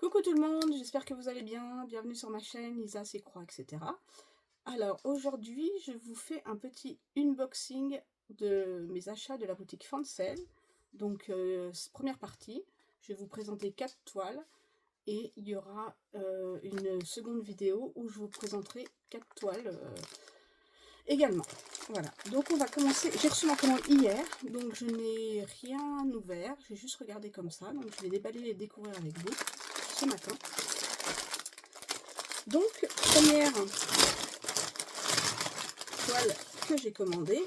Coucou tout le monde, j'espère que vous allez bien. Bienvenue sur ma chaîne Lisa S'écroix, etc. Alors aujourd'hui, je vous fais un petit unboxing de mes achats de la boutique Fancel. Donc première partie, je vais vous présenter 4 toiles et il y aura une seconde vidéo où je vous présenterai 4 toiles également. Voilà, donc on va commencer. J'ai reçu ma commande hier, donc je n'ai rien ouvert, j'ai juste regardé comme ça. Donc je vais déballer et découvrir avec vous ce matin. Donc première toile que j'ai commandée,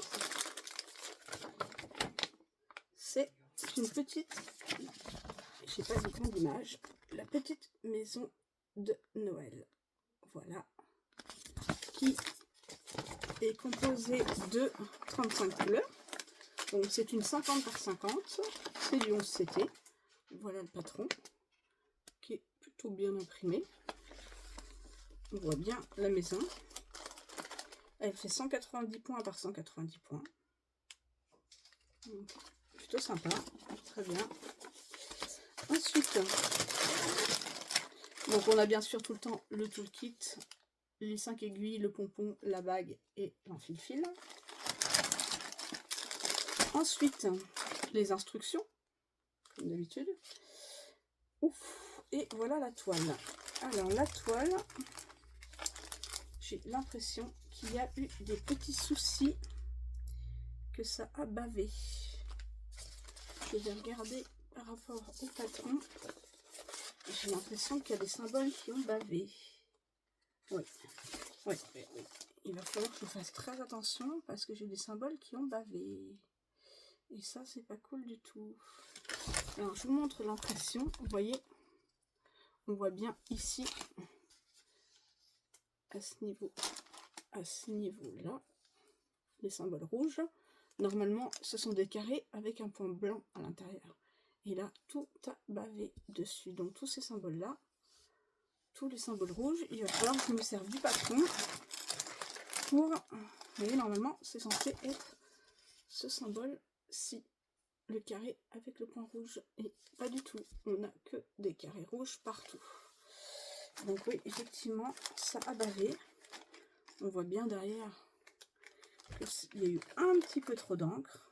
c'est une petite, je sais pas du tout l'image, la petite maison de Noël. Voilà, qui est composée de 35 couleurs. Donc c'est une 50 par 50, c'est du 11 CT. Voilà le patron, qui est plutôt bien imprimé. On voit bien la maison. Elle fait 190 points par 190 points. Donc, plutôt sympa, très bien. Ensuite, donc on a bien sûr tout le temps le toolkit, les 5 aiguilles, le pompon, la bague et l'enfil-fil. Ensuite, les instructions, comme d'habitude. Ouf, et voilà la toile. Alors la toile, j'ai l'impression qu'il y a eu des petits soucis, que ça a bavé. Je vais regarder par rapport au patron. J'ai l'impression qu'il y a des symboles qui ont bavé. Oui. Il va falloir que je fasse très attention parce que j'ai des symboles qui ont bavé. Et ça, c'est pas cool du tout. Alors, je vous montre l'impression. Vous voyez, on voit bien ici, à ce niveau-là, les symboles rouges. Normalement, ce sont des carrés avec un point blanc à l'intérieur. Et là, tout a bavé dessus. Donc, tous ces symboles-là, tous les symboles rouges, il va falloir que je me serve du patron pour... Vous voyez, normalement, c'est censé être ce symbole-ci. Le carré avec le point rouge. Et pas du tout. On n'a que des carrés rouges partout. Donc oui, effectivement, ça a bavé. On voit bien derrière qu'il y a eu un petit peu trop d'encre.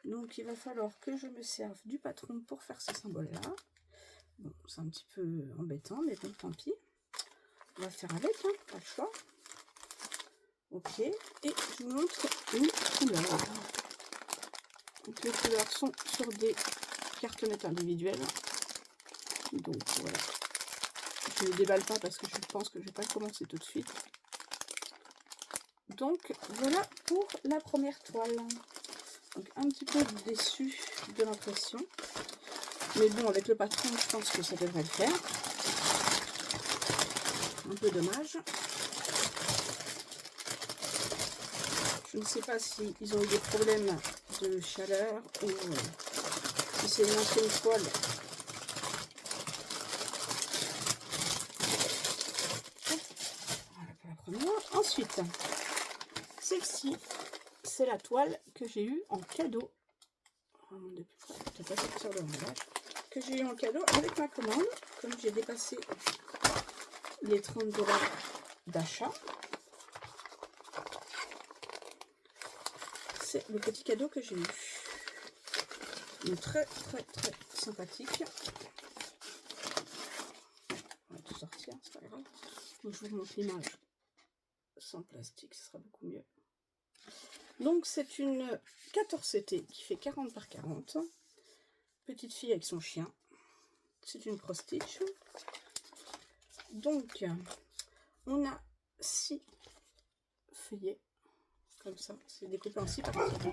Donc il va falloir que je me serve du patron pour faire ce symbole-là. Bon, c'est un petit peu embêtant, mais bon, tant pis. On va faire avec, hein, pas le choix. Ok, et je vous montre une couleur. Donc les couleurs sont sur des cartonnettes individuelles. Donc voilà. Je ne les déballe pas parce que je pense que je ne vais pas commencer tout de suite. Donc voilà pour la première toile. Donc un petit peu déçu de l'impression. Mais bon, avec le patron, je pense que ça devrait le faire. Un peu dommage. Je ne sais pas s'ils ont eu des problèmes de chaleur ou si c'est une ancienne toile. Voilà pour la première. Ensuite, celle-ci, c'est la toile que j'ai eue en cadeau. Oh mon Dieu, je ne peux pas sortir de l'emballage. Que j'ai eu en cadeau avec ma commande. Comme j'ai dépassé les 30 $ d'achat. C'est le petit cadeau que j'ai eu. Donc très sympathique. On va tout sortir, c'est pas grave. Donc je vous montre l'image sans plastique, ce sera beaucoup mieux. Donc c'est une 14 CT qui fait 40 par 40. Petite fille avec son chien. C'est une cross stitch. Donc on a 6 feuillets. Comme ça, c'est découpé en 6 parties.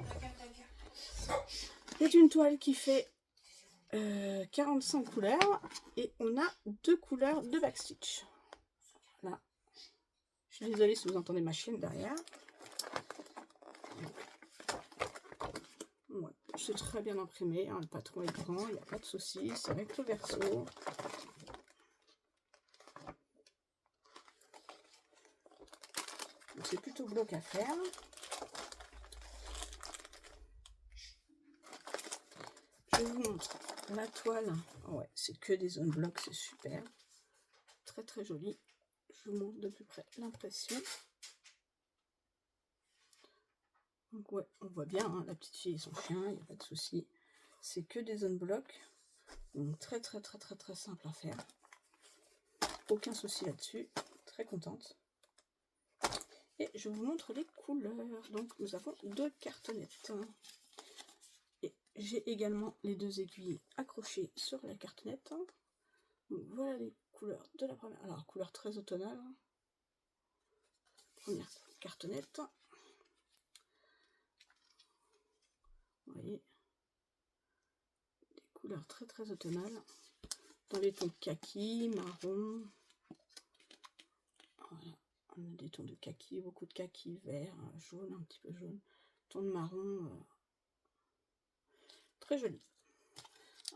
C'est une toile qui fait 45 couleurs et on a 2 couleurs de backstitch. Là, je suis désolée si vous entendez ma chienne derrière. Ouais, c'est très bien imprimé, hein, le patron est grand, il n'y a pas de souci, c'est avec le verso. C'est plutôt bloc à faire. Je vous montre la toile, ouais, c'est que des zones blocs, c'est super. Très très joli. Je vous montre de plus près l'impression. Donc ouais, on voit bien, hein, la petite fille et son chien, il n'y a pas de souci. C'est que des zones blocs. Donc très très très très très simple à faire. Aucun souci là-dessus. Très contente. Et je vous montre les couleurs. Donc nous avons 2 cartonnettes. Et j'ai également les 2 aiguilles accrochées sur la cartonnette. Donc voilà les couleurs de la première. Alors couleur très automnale. Première cartonnette. Vous voyez, des couleurs très très automnales. Dans les tons kaki, marron. Voilà. On a des tons de kaki, beaucoup de kaki, vert, jaune, un petit peu jaune. Ton de marron. Très joli.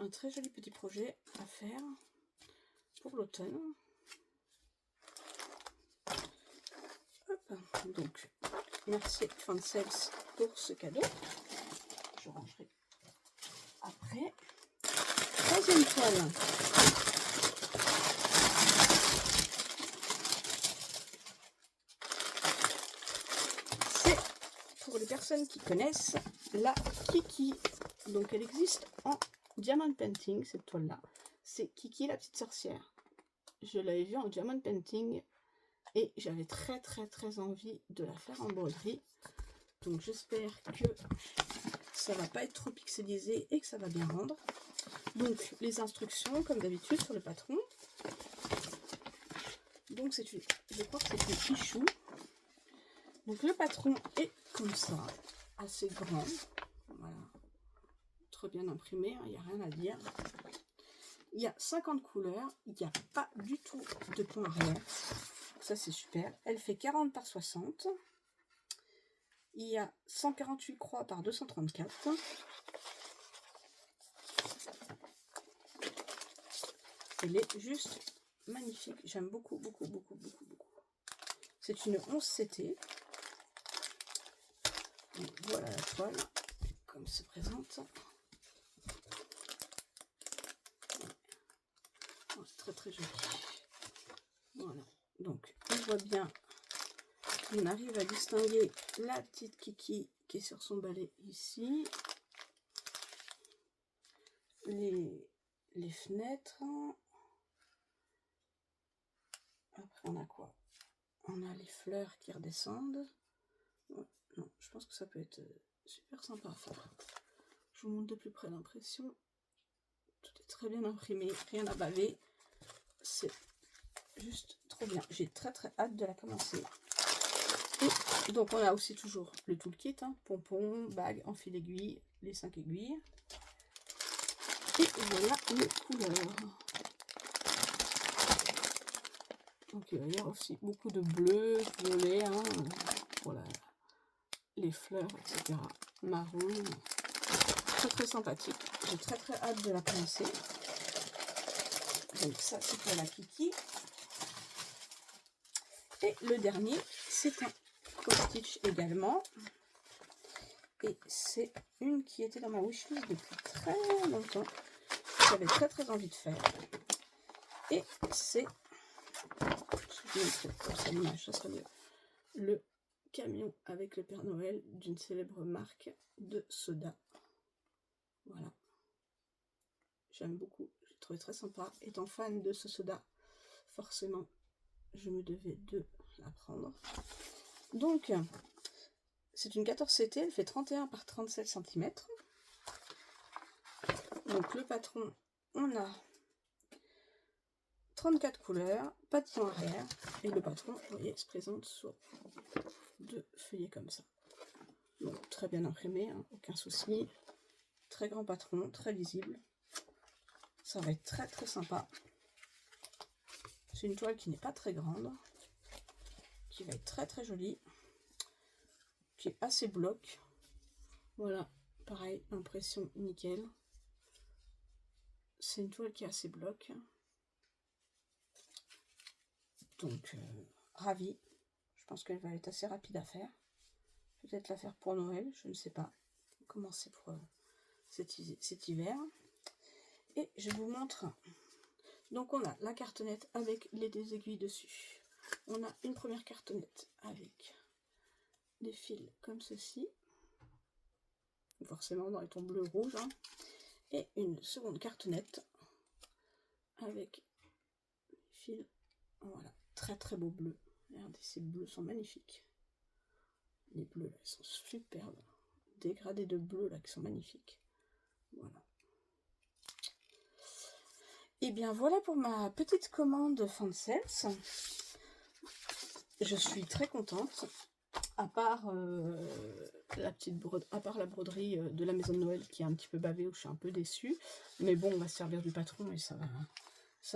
Un très joli petit projet à faire pour l'automne. Donc, merci Fansels pour ce cadeau. Je rangerai après. Troisième toile. C'est pour les personnes qui connaissent la Kiki. Donc elle existe en diamond painting, cette toile-là. C'est Kiki la petite sorcière. Je l'avais vue en diamond painting et j'avais très très très envie de la faire en broderie. Donc j'espère que ça va pas être trop pixelisé et que ça va bien rendre. Donc les instructions comme d'habitude sur le patron. Donc c'est une, je crois que c'est une Ichou. Donc le patron est comme ça, assez grand. Voilà, très bien imprimé, il n'y a rien à dire. Il y a 50 couleurs, il n'y a pas du tout de point arrière. Ça c'est super. Elle fait 40 par 60. Il y a 148 croix par 234. Elle est juste magnifique. J'aime beaucoup, beaucoup, beaucoup, beaucoup, beaucoup. C'est une 11 CT. Donc, voilà la toile, comme se présente. Oh, c'est très très joli. Voilà. Donc, on voit bien. On arrive à distinguer la petite Kiki qui est sur son balai ici. Les fenêtres. Après, on a quoi? On a les fleurs qui redescendent. Ouais, non, je pense que ça peut être super sympa à faire. Je vous montre de plus près l'impression. Tout est très bien imprimé, rien à baver. C'est juste trop bien. J'ai très très hâte de la commencer. Et donc on a aussi toujours le toolkit, hein, pompons, bague, en fil aiguille, les 5 aiguilles. Et voilà les couleurs. Donc il va y avoir aussi beaucoup de bleu, violet, hein, pour les fleurs, etc. Marron. Très très sympathique. J'ai très très hâte de la commencer. Donc ça c'est pour la Kiki. Et le dernier, c'est un cross-stitch également. Et c'est une qui était dans ma wishlist depuis très longtemps. J'avais très très envie de faire. Et c'est, je vais mettre ça l'image, ça sera mieux, le camion avec le Père Noël d'une célèbre marque de soda. Voilà. J'aime beaucoup. J'ai trouvé très sympa. Étant fan de ce soda, forcément, je me devais de la prendre. Donc, c'est une 14 CT, elle fait 31 par 37 cm. Donc le patron, on a 34 couleurs, pas de point arrière. Et le patron, vous voyez, se présente sur 2 feuillets comme ça. Donc très bien imprimé, hein, aucun souci. Très grand patron, très visible. Ça va être très très sympa. C'est une toile qui n'est pas très grande, qui va être très très jolie, qui est assez bloc. Voilà, pareil, impression nickel. C'est une toile qui est assez bloc. Donc, ravie. Je pense qu'elle va être assez rapide à faire. Peut-être la faire pour Noël, je ne sais pas. Commencer pour cet hiver. Et je vous montre. Donc on a la cartonnette avec les deux aiguilles dessus. On a une première cartonnette avec des fils comme ceci. Forcément dans les tons bleu rouge. Hein. Et une seconde cartonnette avec des fils. Voilà, très très beau bleu. Regardez, ces bleus sont magnifiques. Les bleus là, ils sont superbes. Dégradés de bleu là, qui sont magnifiques. Voilà. Et bien voilà pour ma petite commande Fancels. Je suis très contente. À part la broderie de la maison de Noël qui est un petit peu bavée, où je suis un peu déçue. Mais bon, on va se servir du patron et ça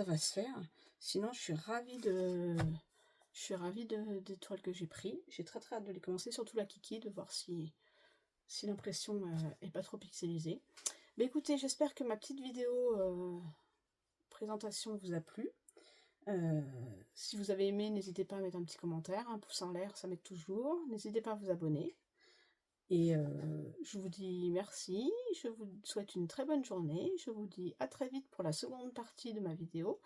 va se faire. Sinon, je suis ravie des toiles que j'ai pris. J'ai très hâte de les commencer, surtout la Kiki, de voir si l'impression est pas trop pixelisée. Mais écoutez, j'espère que ma petite vidéo présentation vous a plu. Si vous avez aimé, n'hésitez pas à mettre un petit commentaire, un pouce en l'air, ça m'aide toujours. N'hésitez pas à vous abonner. Et je vous dis merci, je vous souhaite une très bonne journée. Je vous dis à très vite pour la seconde partie de ma vidéo,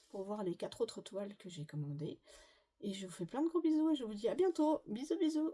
pour voir les 4 autres toiles que j'ai commandées. Et je vous fais plein de gros bisous et je vous dis à bientôt. Bisous bisous.